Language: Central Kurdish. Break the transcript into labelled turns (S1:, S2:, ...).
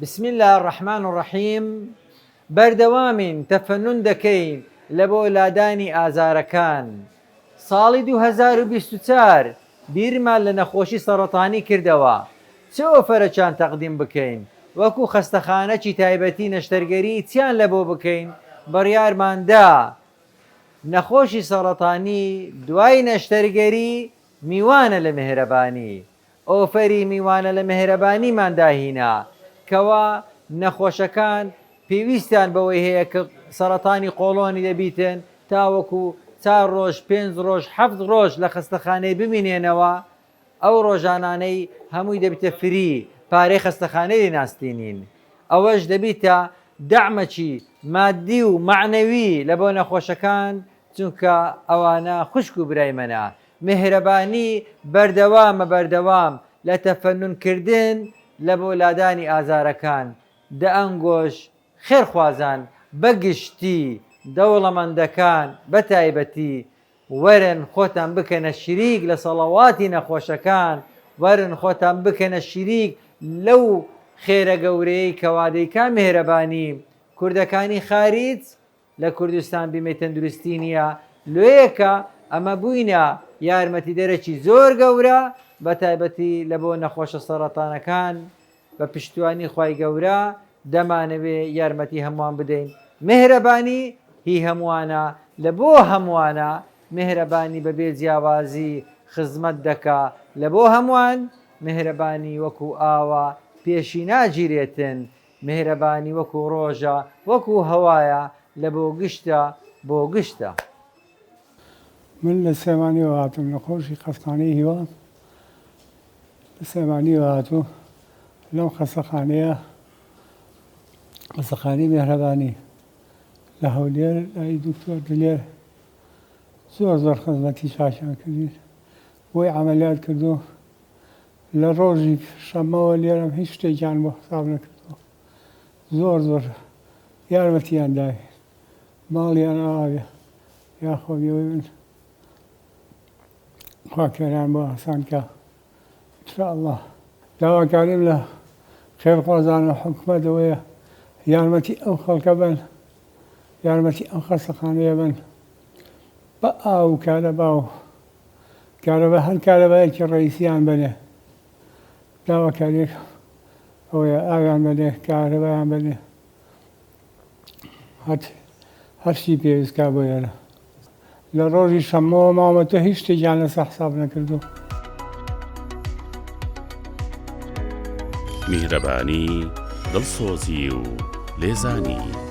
S1: بسم الله الرحمن الرحيم. بەردەوامین تەفەنن دەکەین لە بۆ لادانی ئازارەکان. ساڵی 2024 بیرمان لە نەخۆشی سەرەتانی کردەوە. چه ئۆفەرەکان تەقدیم بکەین؟ وەکو خەستەخانەکی تایبەتی نەشتەرگەری چیان لە بۆ بکەین؟ بڕیارماندا نەخۆشی سەرەتانی دوای نەشتەرگەری میوانە لە مهرەبانی. ئۆفەری میوانە لە مهرەبانیمان داهینا کەوا نەخۆشەکان پێویستیان بەوەی هەیە کە سەرەتانی قۆڵۆنی دەبیتن تاوەکو 4 ڕۆژ 5 ڕۆژ 7 ڕۆژ لە خەستەخانەی بمینێنەوە، ئەو ڕۆژانانەی هەمووی دەبیتە فری، پارەی خەستەخانەی ناستینین. ئەوەش دەبیتە دەعمەکی مادی و معنەوی لە بۆ نەخۆشەکان، چونکە ئەوانە خوشک و برای منە. مهرەبانی بەردەوام لە تەفەننکردن لە بۆ لادانی ئازارەکان. دەئەنگۆش خێرخوازان بەگشتی دەوڵەمەندەکان بە تایبەتی وەرن خۆتان بکەنە شریک لە سەڵەواتی نەخۆشەکان، وەرن خۆتان بکەنە شریک لەو خێرە گەورەی کەوادەیکا مهرەبانی. کوردەکانی خاریج لە کوردستان بیمەی تەندروستی نییە، لێیەکە ئەمە بووینە یارمەتی دەرەکی زۆر گەورە بە تایبەتی لە بۆ نەخۆشە سەرەتانەکان. بە پشتیوانی خوای گەورە دەمانەوێ یارمەتی هەمووان بدەین. مهرەبانی هی هەمووانە، لە بۆ هەمووانە. مهرەبانی بەبێ جیاوازی خزمەت دەکا لە بۆ هەمووان. مهرەبانی وەکو ئاوە پێشی ناگیرێتن. مهرەبانی وەکو ڕۆژە وەکو هەوایە لە بۆ گشتە بۆ گشتە.
S2: من لە سێمانیەوە هاتووم، نەخۆشی خەستەخانەی هیوان لە سێمانیەوە هاتوو. لەم خەستەخانەیە خەستەخانەی مهرەبانی لە هەولێر لای دکتۆر دلێر زۆر خزمەتی چاشان کردین، بۆی عەمەلیات کردو. لە ڕۆژی شەمەوە لێرەم هیچ شتێکیان بۆ حساب نەکردەوە. زۆر یارمەتیان داوی، ماڵیان ئاوێ یاخۆ بێوەی من خواکێران بۆ ئاسانکە. ئینشاءڵڵا داواکاریم لە خێرخوازان و حکومەتەوەیە یارمەتی ئەو خەڵکە بن، یارمەتی ئەو خەستەخانەیە بن بە ئاو کارەبا و کارەبا، هەر کارەبایەکی ڕئیسیان بنێ. داواکاریێک ئەوەیە ئاویان بنێ، کارەبایان بنێ، هەرچی پێویستکا بۆ ئێرە. لە ڕۆژی شەمەوە مامەتە هیچ شتێکیان لەسەر حساب نەکردو.
S3: میهرەبانی، دڵسۆزی و لێزانی.